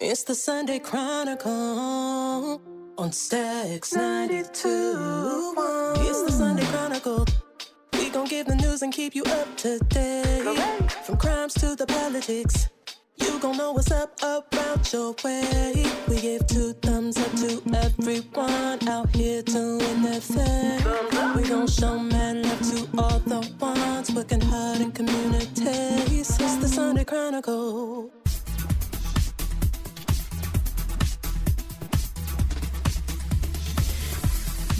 It's the Sunday Chronicle on Stacks 92.1. It's the Sunday Chronicle. We gon' give the news and keep you up to date. From crimes to the politics, you gon' know what's up around your way. We give 2 thumbs up to everyone out here doing their thing. We gon' show mad love to all the ones working hard in communities. It's the Sunday Chronicle.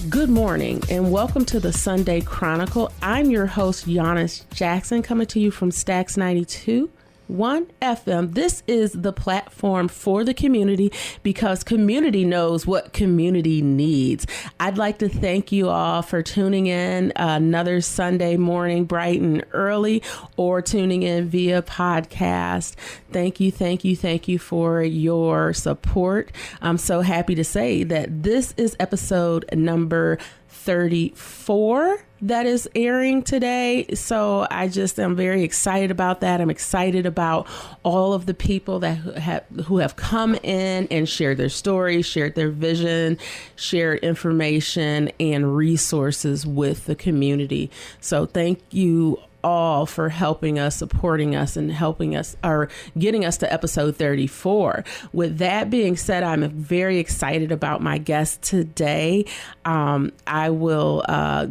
Good morning and welcome to the Sunday Chronicle. I'm your host, Giannis Jackson, coming to you from Stacks 92.1 FM. This is the platform for the community because community knows what community needs. I'd like to thank you all for tuning in another Sunday morning bright and early or tuning in via podcast. Thank you for your support. I'm so happy to say that this is episode number 34 that is airing today. So I just am very excited about that. I'm excited about all of the people that who have come in and shared their stories, shared their vision, shared information and resources with the community. So thank you all for helping us, supporting us, and helping us or getting us to episode 34. With that being said, I'm very excited about my guest today. I will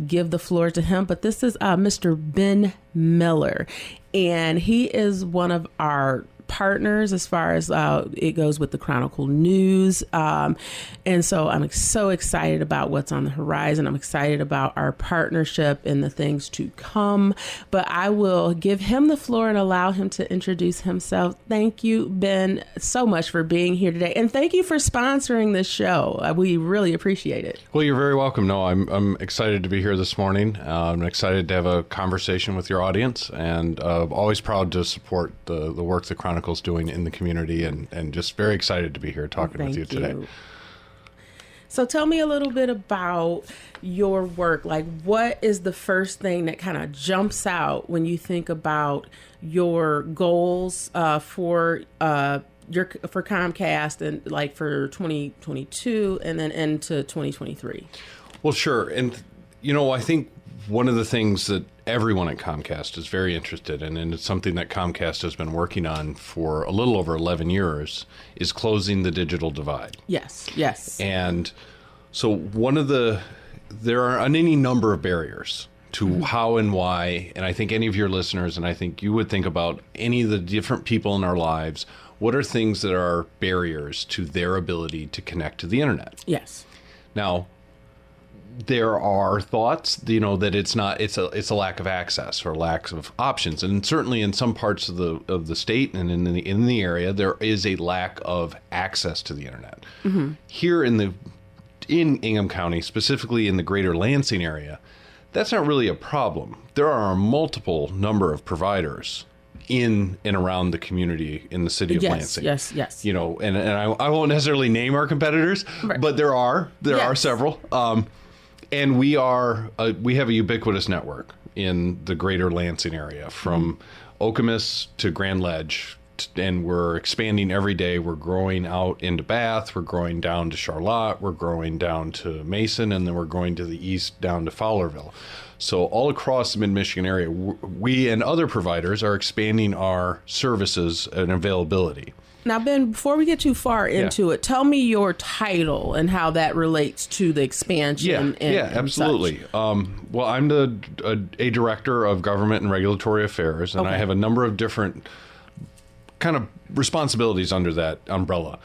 give the floor to him, but this is Mr. Ben Miller, and he is one of our partners as far as it goes with the Chronicle News. And so I'm so excited about what's on the horizon. I'm excited about our partnership and the things to come. But I will give him the floor and allow him to introduce himself. Thank you, Ben, so much for being here today. And thank you for sponsoring this show. We really appreciate it. Well, you're very welcome. No, I'm excited to be here this morning. I'm excited to have a conversation with your audience, and always proud to support the work the Chronicle is doing in the community, and just very excited to be here talking with you today. So tell me a little bit about your work. Like, what is the first thing that kind of jumps out when you think about your goals for Comcast and like for 2022 and then into 2023? Well, sure. And, I think one of the things that everyone at Comcast is very interested in, and it's something that Comcast has been working on for a little over 11 years, is closing the digital divide. Yes. And so there are any number of barriers to how and why, and I think any of your listeners, and I think you would think about any of the different people in our lives, what are things that are barriers to their ability to connect to the internet? Yes. Now, there are thoughts, that it's a lack of access or lack of options, and certainly in some parts of the state and in the area there is a lack of access to the internet. Mm-hmm. Here in Ingham County, specifically in the greater Lansing area, that's not really a problem. There are a multiple number of providers in and around the community in the city of Lansing. Yes. And I won't necessarily name our competitors, right, but there are several. And we have a ubiquitous network in the greater Lansing area, from Okemos to Grand Ledge, and we're expanding every day. We're growing out into Bath, we're growing down to Charlotte, we're growing down to Mason, and then we're going to the east down to Fowlerville. So all across the mid-Michigan area, we and other providers are expanding our services and availability. Now, Ben, before we get too far into it, tell me your title and how that relates to the expansion. Absolutely. Well, I'm a director of government and regulatory affairs, and I have a number of different kind of responsibilities under that umbrella.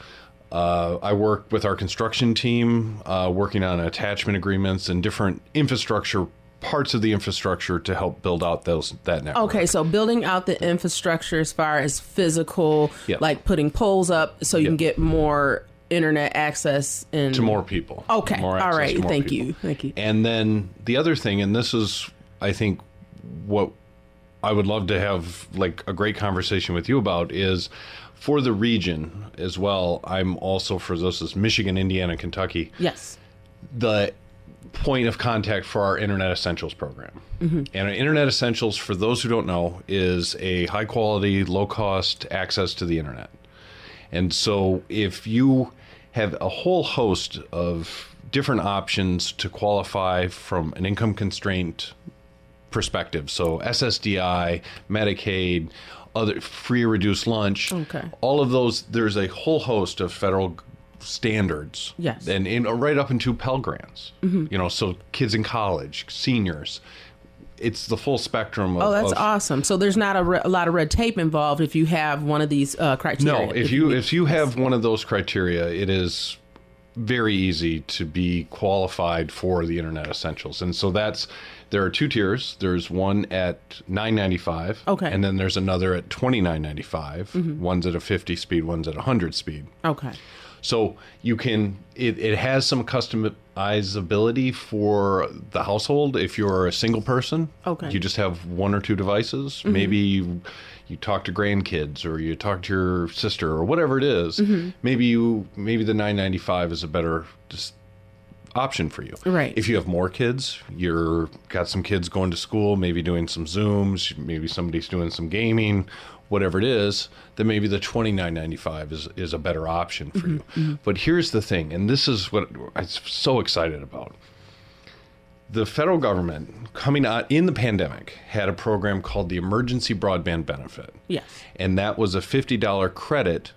I work with our construction team, working on attachment agreements and different infrastructure parts of the infrastructure to help build out that network. Okay, so building out the infrastructure as far as physical, like putting poles up so you can get more internet access to more people. Okay, all right, thank you. And then the other thing, and this is, I think, what I would love to have like a great conversation with you about, is for the region as well. I'm also, for this is Michigan, Indiana, Kentucky. Yes. The point of contact for our Internet Essentials program. Mm-hmm. And Internet Essentials, for those who don't know, is a high quality, low cost access to the internet. And so if you have a whole host of different options to qualify from an income constraint perspective, so SSDI, Medicaid, other free or reduced lunch, all of those, there's a whole host of federal standards. Yes. And right up into Pell Grants, so kids in college, seniors. It's the full spectrum of... Oh, that's awesome. So there's not a lot of red tape involved if you have one of these criteria. No, if you have one of those criteria, it is very easy to be qualified for the Internet Essentials. And so there are 2 tiers. There's one at $9.95. Okay. And then there's another at $29.95. One's at a 50 speed, one's at 100 speed. Okay. So you can, it has some customizability for the household. If you're a single person, you just have 1 or 2 devices. Maybe you talk to grandkids, or you talk to your sister, or whatever it is. Maybe the $9.95 is a better option for you. Right. If you have more kids, you're got some kids going to school, maybe doing some Zooms, maybe somebody's doing some gaming, whatever it is, then maybe the $29.95 is a better option for you. But here's the thing, and this is what I'm so excited about. The federal government, coming out in the pandemic, had a program called the Emergency Broadband Benefit. Yes. And that was a $50 credit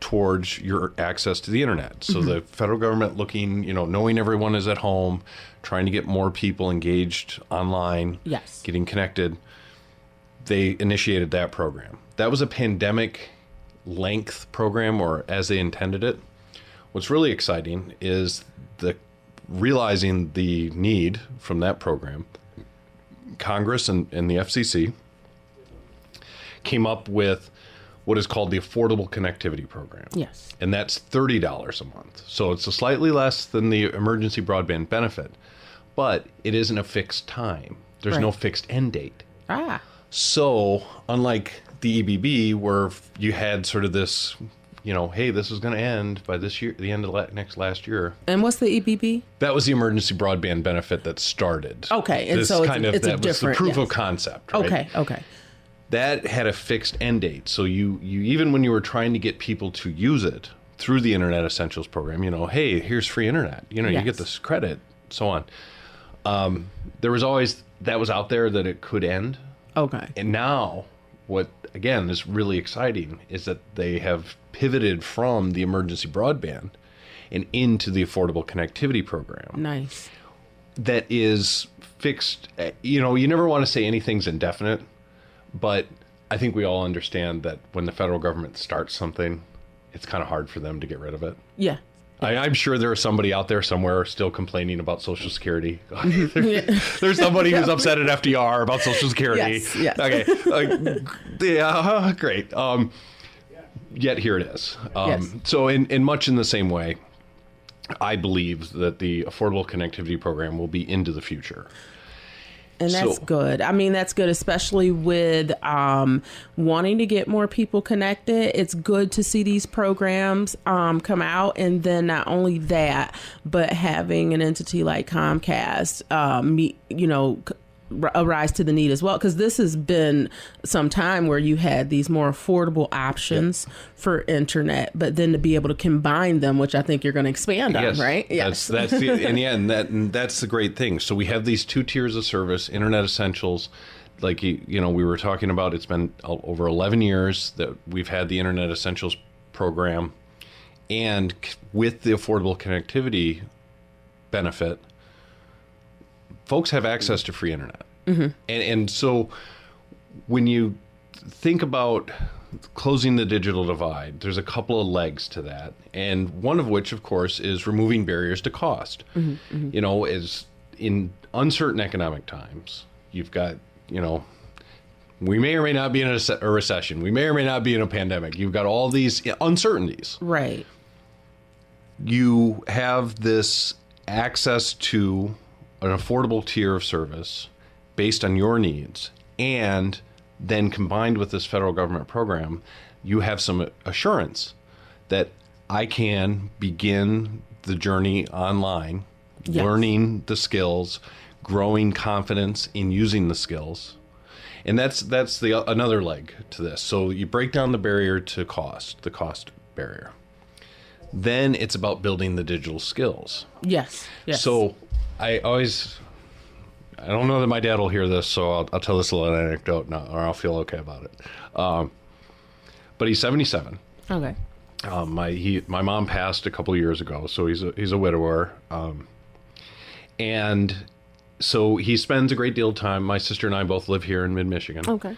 towards your access to the internet. So the federal government looking, knowing everyone is at home, trying to get more people engaged online, getting connected, they initiated that program. That was a pandemic length program, or as they intended it. What's really exciting is realizing the need from that program. Congress and the FCC came up with what is called the Affordable Connectivity Program. Yes. And that's $30 a month. So it's slightly less than the Emergency Broadband Benefit, but it isn't a fixed time. There's no fixed end date. So unlike the EBB, where you had sort of this, hey, this is going to end by this year, the end of last year. And what's the EBB? That was the Emergency Broadband Benefit that started. Okay, and so it's a different... was the proof of concept, right? Okay. That had a fixed end date. So you even when you were trying to get people to use it through the Internet Essentials program, hey, here's free internet. You get this credit, so on. There was always, that was out there that it could end. Okay. And now, what, again, is really exciting is that they have pivoted from the emergency broadband and into the Affordable Connectivity Program. Nice. That is fixed. You never want to say anything's indefinite, but I think we all understand that when the federal government starts something, it's kind of hard for them to get rid of it. Yeah. I'm sure there's somebody out there somewhere still complaining about Social Security. There's somebody who's upset at FDR about Social Security. Yes. Okay. Yeah, great. Yet here it is. So in much in the same way, I believe that the Affordable Connectivity Program will be into the future. And that's good. I mean, that's good, especially with wanting to get more people connected. It's good to see these programs come out. And then not only that, but having an entity like Comcast, arise to the need as well, because this has been some time where you had these more affordable options for internet, but then to be able to combine them, which I think you're going to expand on, right? Yes, that's that's the great thing. So we have these 2 tiers of service, Internet Essentials. Like we were talking about, it's been over 11 years that we've had the Internet Essentials program, and with the Affordable Connectivity benefit, folks have access to free internet. And so when you think about closing the digital divide, there's a couple of legs to that. And one of which, of course, is removing barriers to cost. Is in uncertain economic times, you've got, we may or may not be in a recession. We may or may not be in a pandemic. You've got all these uncertainties. Right. You have this access to an affordable tier of service based on your needs, and then combined with this federal government program, you have some assurance that I can begin the journey online, learning the skills, growing confidence in using the skills. And that's another leg to this. So you break down the barrier to cost, the cost barrier. Then it's about building the digital skills. Yes. So I don't know that my dad will hear this, so I'll tell this little anecdote now, or I'll feel okay about it. But he's 77. Okay. My mom passed a couple of years ago, so he's a widower. And so he spends a great deal of time. My sister and I both live here in mid-Michigan. Okay.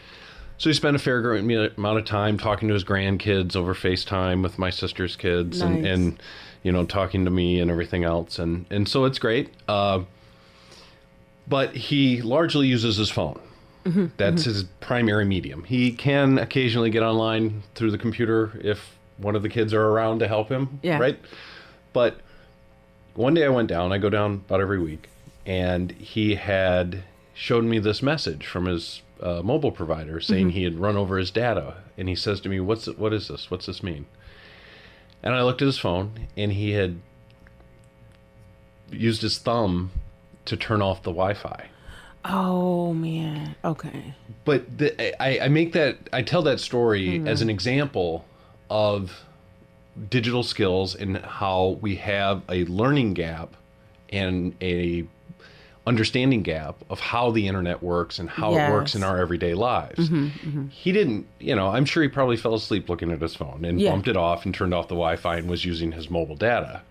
So he spent a fair amount of time talking to his grandkids over FaceTime with my sister's kids. Nice. and talking to me and everything else. And so it's great. But he largely uses his phone. Mm-hmm. That's his primary medium. He can occasionally get online through the computer if one of the kids are around to help him. Yeah. Right? But one day I go down about every week, and he had showed me this message from his mobile provider saying he had run over his data. And he says to me, what is this? What's this mean? And I looked at his phone, and he had used his thumb to turn off the Wi-Fi. Oh man. Okay. But I tell that story as an example of digital skills and how we have a learning gap and a understanding gap of how the internet works and how it works in our everyday lives. He didn't, I'm sure he probably fell asleep looking at his phone and bumped it off and turned off the Wi-Fi and was using his mobile data.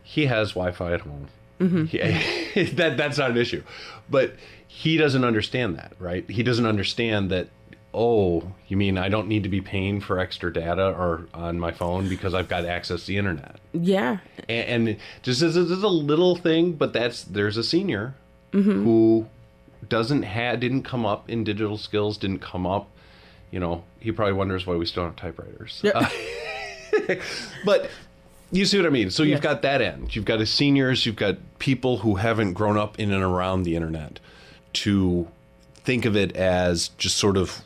He has Wi-Fi at home. That's not an issue. But he doesn't understand that, right? He doesn't understand that, oh, you mean I don't need to be paying for extra data or on my phone because I've got access to the internet. Yeah. And just as a little thing, but there's a senior who didn't come up in digital skills, didn't come up, he probably wonders why we still don't have typewriters. Yeah. But you see what I mean? So you've got that end. You've got seniors, you've got people who haven't grown up in and around the internet to think of it as just sort of,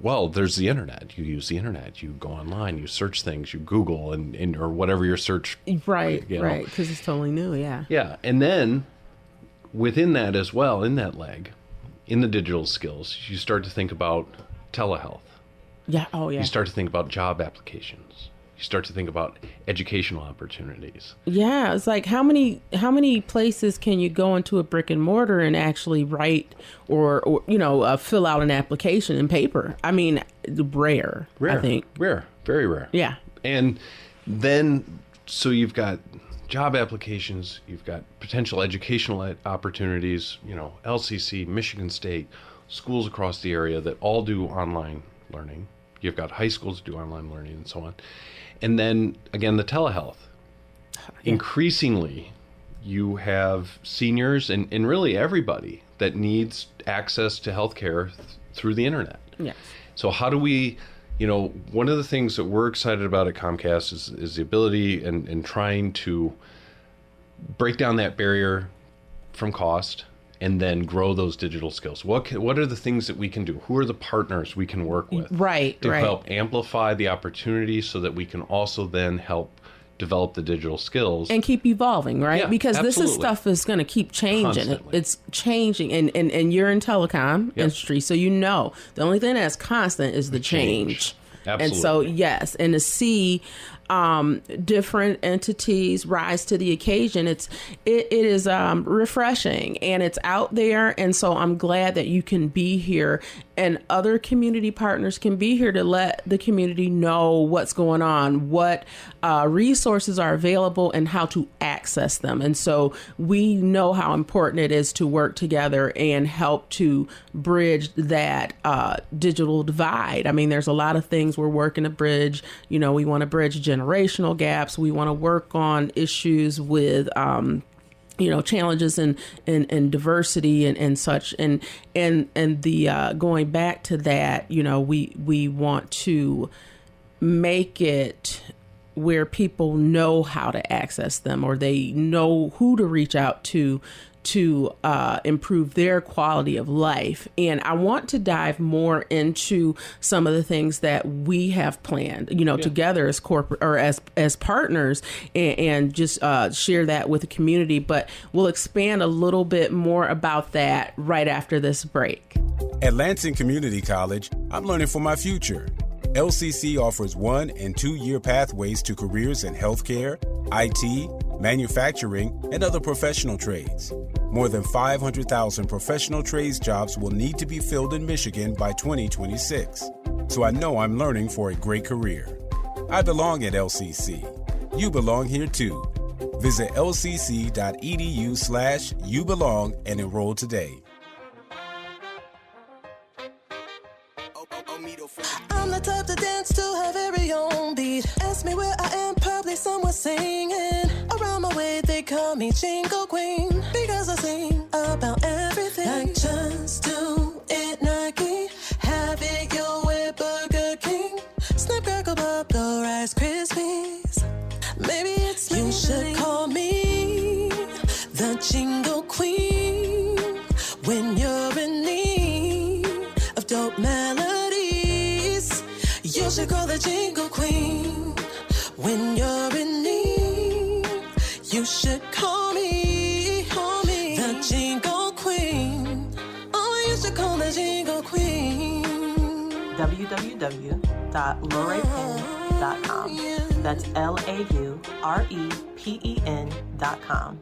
well, there's the internet. You use the internet. You go online. You search things. You Google and or whatever your search. Right, right, because it's totally new, yeah. Yeah, and then within that as well, in that leg, in the digital skills, you start to think about telehealth. Yeah, oh yeah. You start to think about job applications. You start to think about educational opportunities. Yeah, it's like how many places can you go into a brick and mortar and actually write or fill out an application in paper? I mean, rare. I think rare, very rare. Yeah, and then so you've got job applications, you've got potential educational opportunities. LCC, Michigan State, schools across the area that all do online learning. You've got high schools that do online learning and so on. And then, again, the telehealth. Yeah. Increasingly, you have seniors and really everybody that needs access to healthcare through the internet. Yes. So how do we, one of the things that we're excited about at Comcast is the ability and trying to break down that barrier from cost and then grow those digital skills. What are the things that we can do? Who are the partners we can work with? To help amplify the opportunity so that we can also then help develop the digital skills. And keep evolving, right? Yeah, because absolutely. This stuff is going to keep changing. Constantly. It's changing. And you're in telecom industry, so the only thing that's constant is the change. Absolutely. And so, yes, and to see different entities rise to the occasion, it is refreshing, and it's out there. And so I'm glad that you can be here and other community partners can be here to let the community know what's going on, what resources are available, and how to access them. And so we know how important it is to work together and help to bridge that digital divide. I mean, there's a lot of things we're working to bridge. We want to bridge generational gaps. We want to work on issues with challenges in diversity and such, and the going back to that, we want to make it where people know how to access them, or they know who to reach out to improve their quality of life. And I want to dive more into some of the things that we have planned, together as corporate or as partners, and just share that with the community. But we'll expand a little bit more about that right after this break. At Lansing Community College, I'm learning for my future. LCC offers 1- and 2-year pathways to careers in healthcare, IT, manufacturing, and other professional trades. More than 500,000 professional trades jobs will need to be filled in Michigan by 2026. So I know I'm learning for a great career. I belong at LCC. You belong here too. Visit lcc.edu/youbelong and enroll today. I'm the type to dance to her very own beat. Ask me where I am, probably somewhere singing. Around my way, they call me Jingle Queen. Because I sing about everything. Like just do it, Nike. Have it your way, Burger King. Snap, crackle, pop, the Rice Krispies. Maybe it's me. You should call me the Jingle Queen when you're in need of dope melodies. You should call the Jingle Queen when you're in need. You should call me the Jingle Queen. Oh, you should call the Jingle Queen. www.lorrapen.com. That's LAUREPEN.com.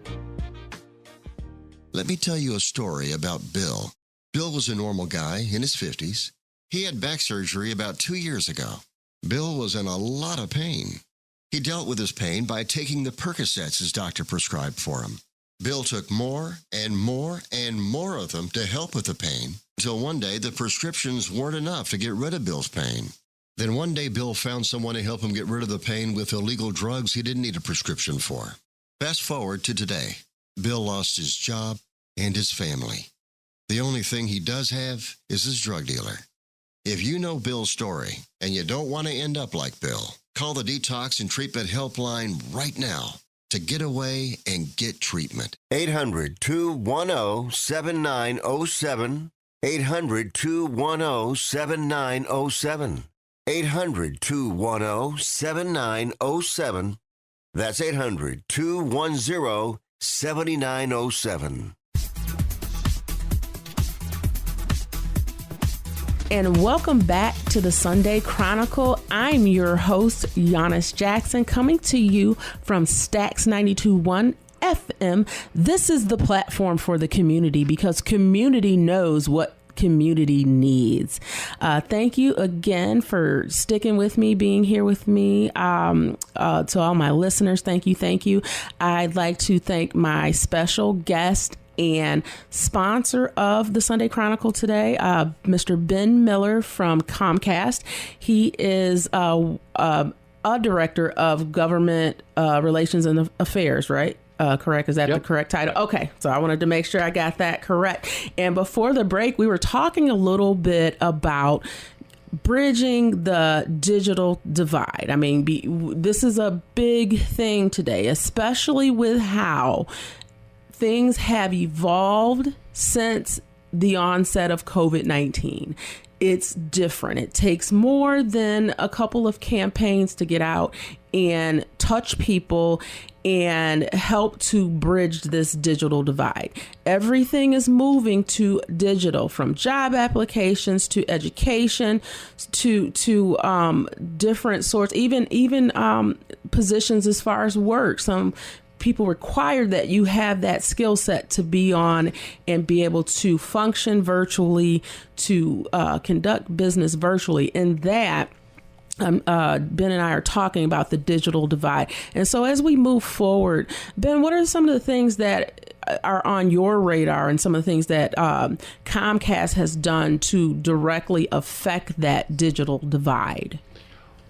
Let me tell you a story about Bill. Bill was a normal guy in his 50s. He had back surgery about 2 years ago. Bill was in a lot of pain. He dealt with his pain by taking the Percocets his doctor prescribed for him. Bill took more and more and more of them to help with the pain, until one day the prescriptions weren't enough to get rid of Bill's pain. Then one day Bill found someone to help him get rid of the pain with illegal drugs he didn't need a prescription for. Fast forward to today. Bill lost his job and his family. The only thing he does have is his drug dealer. If you know Bill's story and you don't want to end up like Bill, call the Detox and Treatment Helpline right now to get away and get treatment. 800-210-7907. 800-210-7907. 800-210-7907. That's 800-210-7907. And welcome back to the Sunday Chronicle. I'm your host, Giannis Jackson, coming to you from Stax 92.1 FM. This is the platform for the community because community knows what community needs. Thank you again for sticking with me, being here with me. To all my listeners, thank you. I'd like to thank my special guest and sponsor of the Sunday Chronicle today, Mr. Ben Miller from Comcast. He is a director of government relations and affairs, right? Correct. Is that the correct title? Okay. So I wanted to make sure I got that correct. And before the break, we were talking a little bit about bridging the digital divide. I mean, this is a big thing today, especially with how things have evolved since the onset of COVID-19. It's different. It takes more than a couple of campaigns to get out and touch people and help to bridge this digital divide. Everything is moving to digital, from job applications to education to different sorts, even positions as far as work. Some people require that you have that skill set to be on and be able to function virtually, to conduct business virtually. And that Ben and I are talking about the digital divide. And so as we move forward, Ben, what are some of the things that are on your radar and some of the things that Comcast has done to directly affect that digital divide?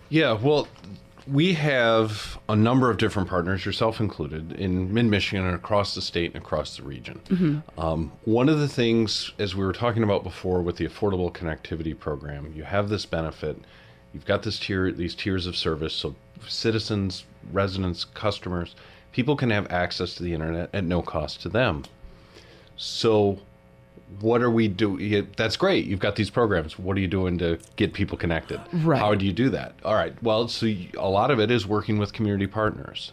Yeah, well, we have a number of different partners, yourself included, in mid-Michigan and across the state and across the region. Mm-hmm. One of the things, as we were talking about before with the Affordable Connectivity Program, you have this benefit. You've got these tiers of service, so citizens, residents, customers, people can have access to the internet at no cost to them. So what are we doing? That's great. You've got these programs. What are you doing to get people connected? Right. How do you do that? All right. Well, so a lot of it is working with community partners.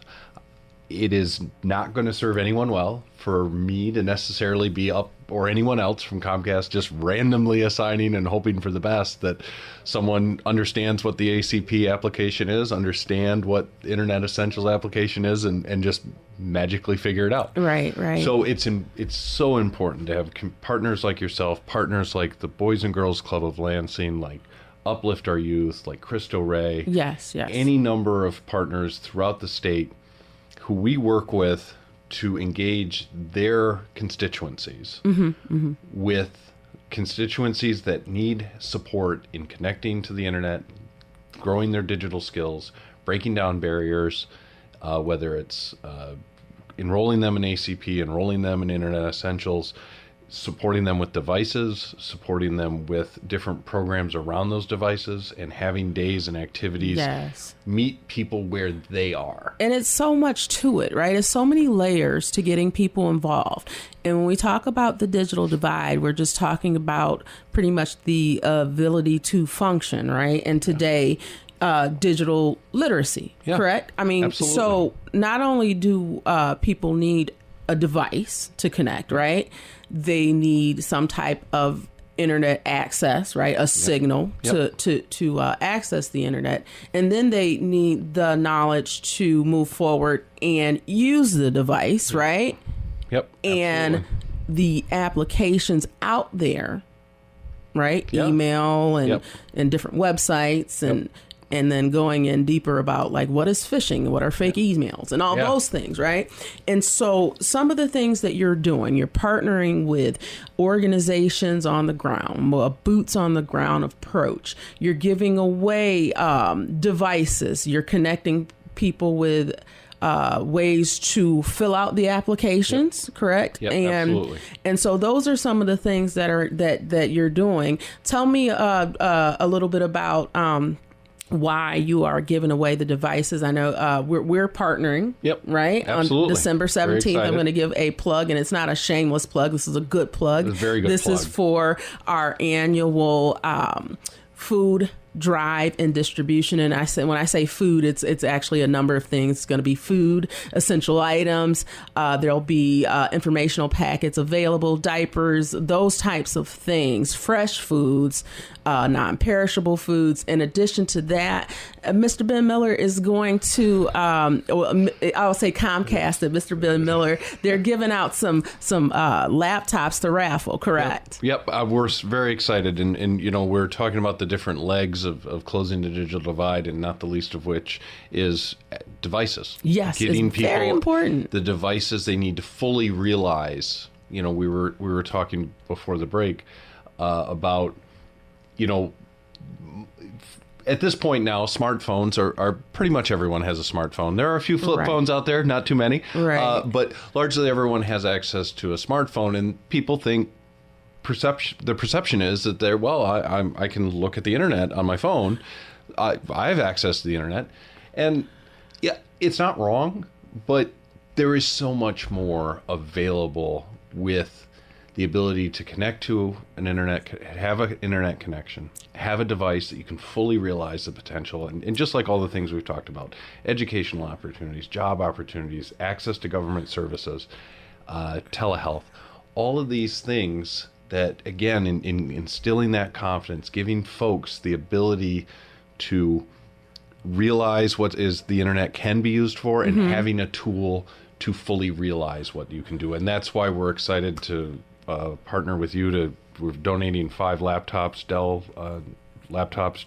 it is not going to serve anyone well for me to necessarily be up, or anyone else from Comcast, just randomly assigning and hoping for the best, that someone understands what the ACP application is, understand what Internet Essentials application is, and just magically figure it out. Right. So it's so important to have partners like yourself, partners like the Boys and Girls Club of Lansing, like Uplift Our Youth, like Cristo Ray. Yes. Any number of partners throughout the state who we work with to engage their constituencies with constituencies that need support in connecting to the internet, growing their digital skills, breaking down barriers, whether it's enrolling them in ACP, enrolling them in Internet Essentials, supporting them with devices, supporting them with different programs around those devices, and having days and activities meet people where they are. And it's so much to it, right? It's so many layers to getting people involved. And when we talk about the digital divide, we're just talking about pretty much the ability to function, right? And today, digital literacy, correct? I mean, absolutely. So not only do people need a device to connect, right? They need some type of internet access, right? A signal to access the internet. And then they need the knowledge to move forward and use the device, right? Yep. And absolutely. the applications out there, right? Email and different websites and then going in deeper about like what is phishing, what are fake emails, and all those things, right? And so some of the things that you're doing, you're partnering with organizations on the ground, a boots on the ground approach. You're giving away devices. You're connecting people with ways to fill out the applications, correct? Yep, and absolutely. And so those are some of the things that are that you're doing. Tell me a little bit about why you are giving away the devices. I know we're partnering, right? Absolutely. On December 17th, I'm going to give a plug, and it's not a shameless plug. This is a good plug. It's a very good This plug. is for our annual food drive and distribution. And when I say food, it's actually a number of things. It's going to be food, essential items. There'll be informational packets available, diapers, those types of things, fresh foods, non-perishable foods. In addition to that, Mr. Ben Miller is going to, I'll say Comcast and Mr. Ben Miller, they're giving out some laptops to raffle, correct? Yep. We're very excited. And you know, we're talking about the different legs of closing the digital divide, and not the least of which is devices. Yes, getting it's people very important. the devices they need to fully realize. You know, we were talking before the break about, you know, at this point now, smartphones are pretty much everyone has a smartphone. There are a few flip phones out there, not too many, but largely everyone has access to a smartphone, and people think the perception is that I can look at the internet on my phone. I have access to the internet, and yeah, it's not wrong, but there is so much more available with the ability to connect to an internet, have an internet connection, have a device that you can fully realize the potential, and just like all the things we've talked about, educational opportunities, job opportunities, access to government services, telehealth, all of these things that, again, in instilling that confidence, giving folks the ability to realize what is the internet can be used for, and having a tool to fully realize what you can do. And that's why we're excited to partner with you. We're donating 5 laptops, Dell laptops,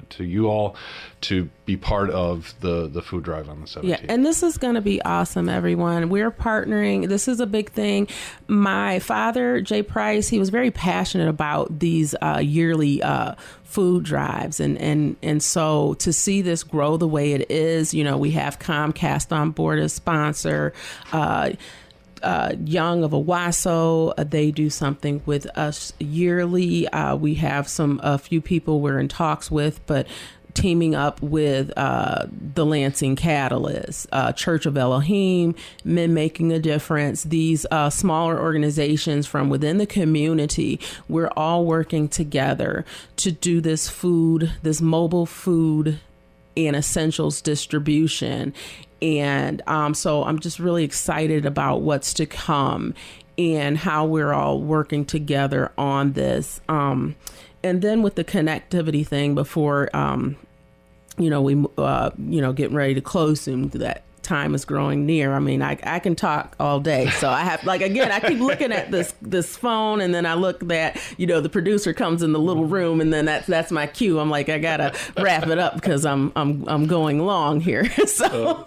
to you all to be part of the food drive on the 17th. Yeah, and this is going to be awesome, everyone. We're partnering. This is a big thing. My father, Jay Price, he was very passionate about these yearly food drives. And so to see this grow the way it is, you know, we have Comcast on board as sponsor. Young of Owasso, they do something with us yearly. We have a few people we're in talks with, but teaming up with the Lansing Catalyst, Church of Elohim, Men Making a Difference, these smaller organizations from within the community. We're all working together to do this mobile food and essentials distribution. And so I'm just really excited about what's to come and how we're all working together on this. And then with the connectivity thing before, we, getting ready to close soon, that time is growing near. I mean, I can talk all day. So I have, I keep looking at this phone, and then I look that, the producer comes in the little room, and then that's my cue. I'm like, I gotta wrap it up because I'm going long here. So,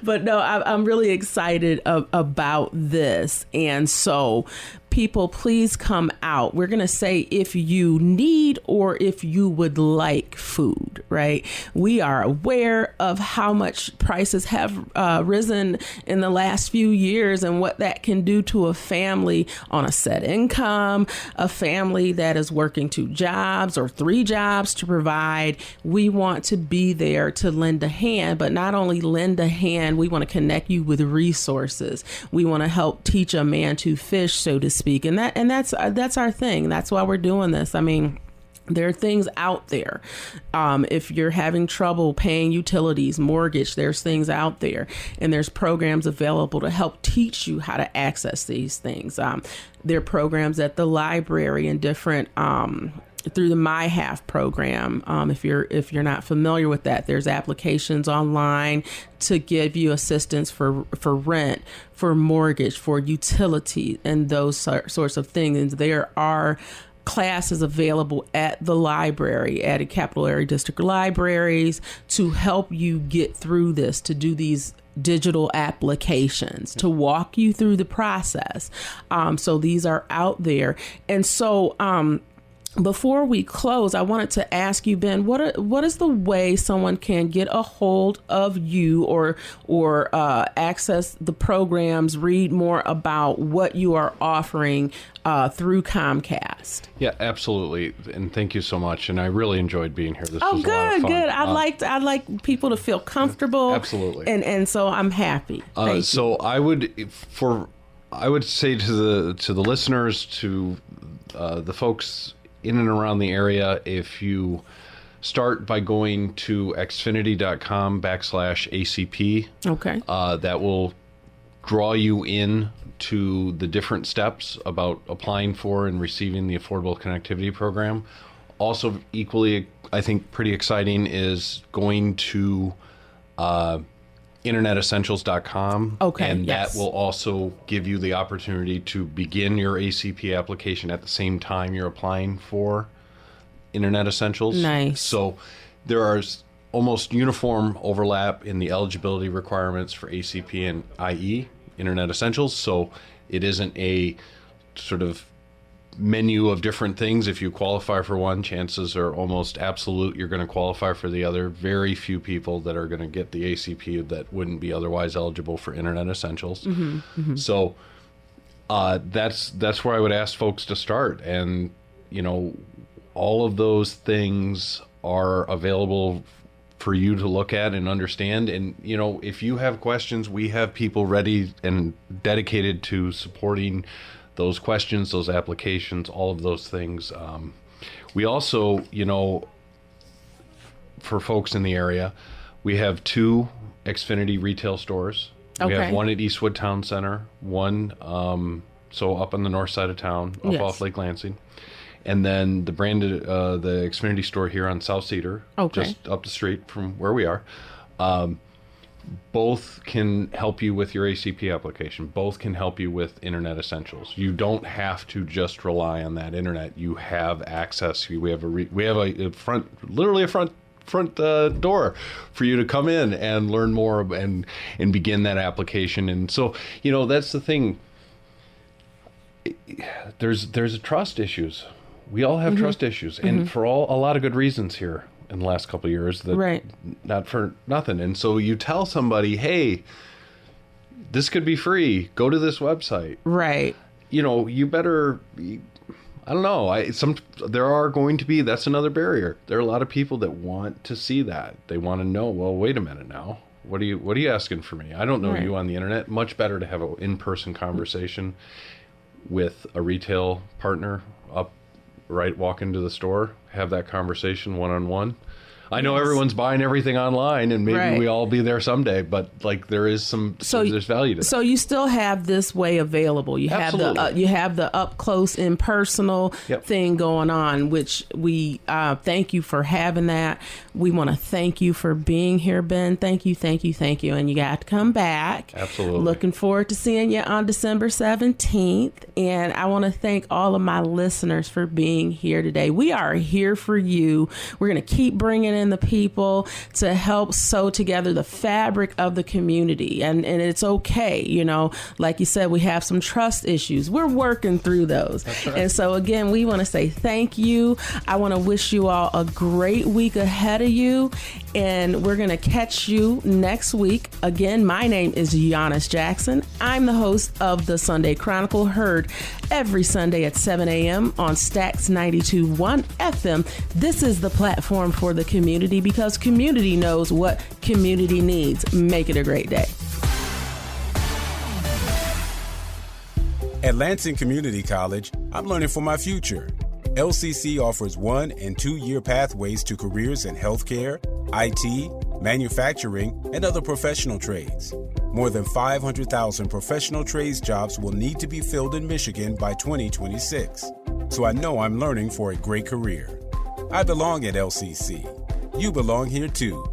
but no, I'm really excited about this. And so people, please come out. We're going to say if you need or if you would like food, right? We are aware of how much prices have risen in the last few years and what that can do to a family on a set income, a family that is working 2 jobs or 3 jobs to provide. We want to be there to lend a hand, but not only lend a hand, we want to connect you with resources. We want to help teach a man to fish, so to speak. And that's our thing. That's why we're doing this. I mean, there are things out there. If you're having trouble paying utilities, mortgage, there's things out there, and there's programs available to help teach you how to access these things. There are programs at the library and different through the MyHalf program. If you're not familiar with that, there's applications online to give you assistance for rent, for mortgage, for utility, and those sorts of things. And there are classes available at the library, at a capital area district libraries, to help you get through this, to do these digital applications, to walk you through the process. So these are out there. And so, before we close, I wanted to ask you, Ben, what is the way someone can get a hold of you or access the programs, read more about what you are offering through Comcast? Yeah, absolutely. And thank you so much. And I really enjoyed being here. This was a lot of fun. Good. I'd like people to feel comfortable. Absolutely. And so I'm happy. So I would say to the listeners, to the folks in and around the area, if you start by going to xfinity.com/ACP, okay, that will draw you in to the different steps about applying for and receiving the Affordable Connectivity Program. Also, equally, I think pretty exciting is going to internetessentials.com. Okay, and yes. that will also give you the opportunity to begin your ACP application at the same time you're applying for Internet Essentials. Nice. So there are almost uniform overlap in the eligibility requirements for ACP and IE, Internet Essentials. So it isn't a sort of menu of different things. If you qualify for one, chances are almost absolute you're going to qualify for the other. Very few people that are going to get the ACP that wouldn't be otherwise eligible for Internet Essentials. Mm-hmm, mm-hmm. So that's where I would ask folks to start. And all of those things are available for you to look at and understand. And if you have questions, we have people ready and dedicated to supporting those questions, those applications, all of those things. We also, for folks in the area, we have 2 Xfinity retail stores. We have one at Eastwood Town Center, one up on the north side of town, up off Lake Lansing, and then the Xfinity store here on South Cedar, just up the street from where we are. Both can help you with your ACP application. Both can help you with Internet Essentials. You don't have to just rely on that internet. You have access. We have a front door for you to come in and learn more and begin that application. And so, that's the thing. There's trust issues. We all have trust issues, and for a lot of good reasons here in the last couple of years, that not for nothing. And so you tell somebody, hey, this could be free, go to this website, right? You better, I don't know, there are going to be, that's another barrier. There are a lot of people that want to see that. They want to know, well, wait a minute now, what are you asking for me? I don't know you on the internet. Much better to have an in-person conversation with a retail partner walk into the store, have that conversation one-on-one. I know everyone's buying everything online, and maybe we all be there someday, but like there is there's value to that. So you still have this way available. You Absolutely. have the up close and personal thing going on, which we thank you for having that. We want to thank you for being here, Ben. Thank you. And you got to come back. Absolutely. Looking forward to seeing you on December 17th. And I want to thank all of my listeners for being here today. We are here for you. We're going to keep bringing in the people to help sew together the fabric of the community. And it's okay. You know, like you said, we have some trust issues. We're working through those. That's right. And so, again, we want to say thank you. I want to wish you all a great week ahead of you. And we're going to catch you next week. Again, my name is Giannis Jackson. I'm the host of the Sunday Chronicle, heard every Sunday at 7 a.m. on Stax 92.1 FM. This is the platform for the community because community knows what community needs. Make it a great day. At Lansing Community College, I'm learning for my future. LCC offers 1- and 2-year pathways to careers in healthcare, IT, manufacturing, and other professional trades. More than 500,000 professional trades jobs will need to be filled in Michigan by 2026. So I know I'm learning for a great career. I belong at LCC. You belong here too.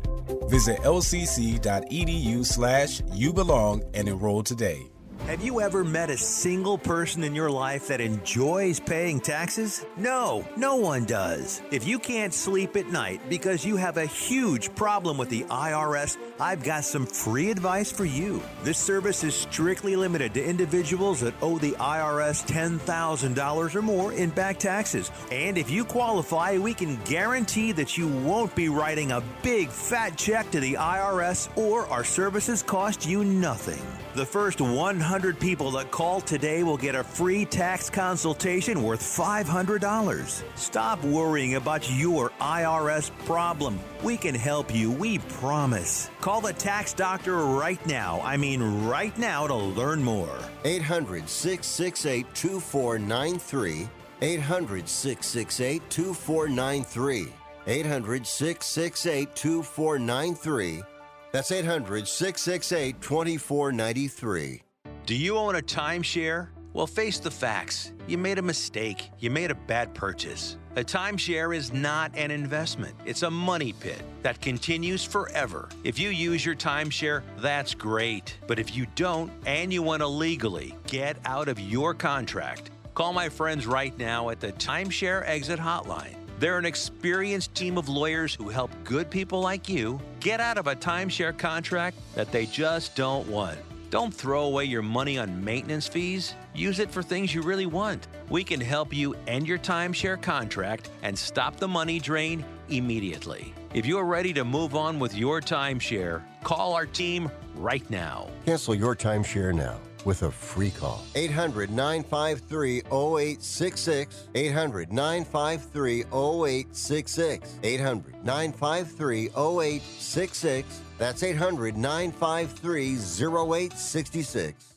Visit lcc.edu/youbelong and enroll today. Have you ever met a single person in your life that enjoys paying taxes? No, no one does. If you can't sleep at night because you have a huge problem with the IRS, I've got some free advice for you. This service is strictly limited to individuals that owe the IRS $10,000 or more in back taxes. And if you qualify, we can guarantee that you won't be writing a big fat check to the IRS, or our services cost you nothing. The first 100 people that call today will get a free tax consultation worth $500. Stop worrying about your IRS problem. We can help you, we promise. Call the tax doctor right now. I mean right now, to learn more. 800-668-2493. 800-668-2493. 800-668-2493. That's 800-668-2493. Do you own a timeshare? Well, face the facts. You made a mistake. You made a bad purchase. A timeshare is not an investment. It's a money pit that continues forever. If you use your timeshare, that's great. But if you don't, and you want to legally get out of your contract, call my friends right now at the Timeshare Exit Hotline. They're an experienced team of lawyers who help good people like you get out of a timeshare contract that they just don't want. Don't throw away your money on maintenance fees. Use it for things you really want. We can help you end your timeshare contract and stop the money drain immediately. If you're ready to move on with your timeshare, call our team right now. Cancel your timeshare now with a free call. 800-953-0866. 800-953-0866. 800-953-0866. That's 800-953-0866.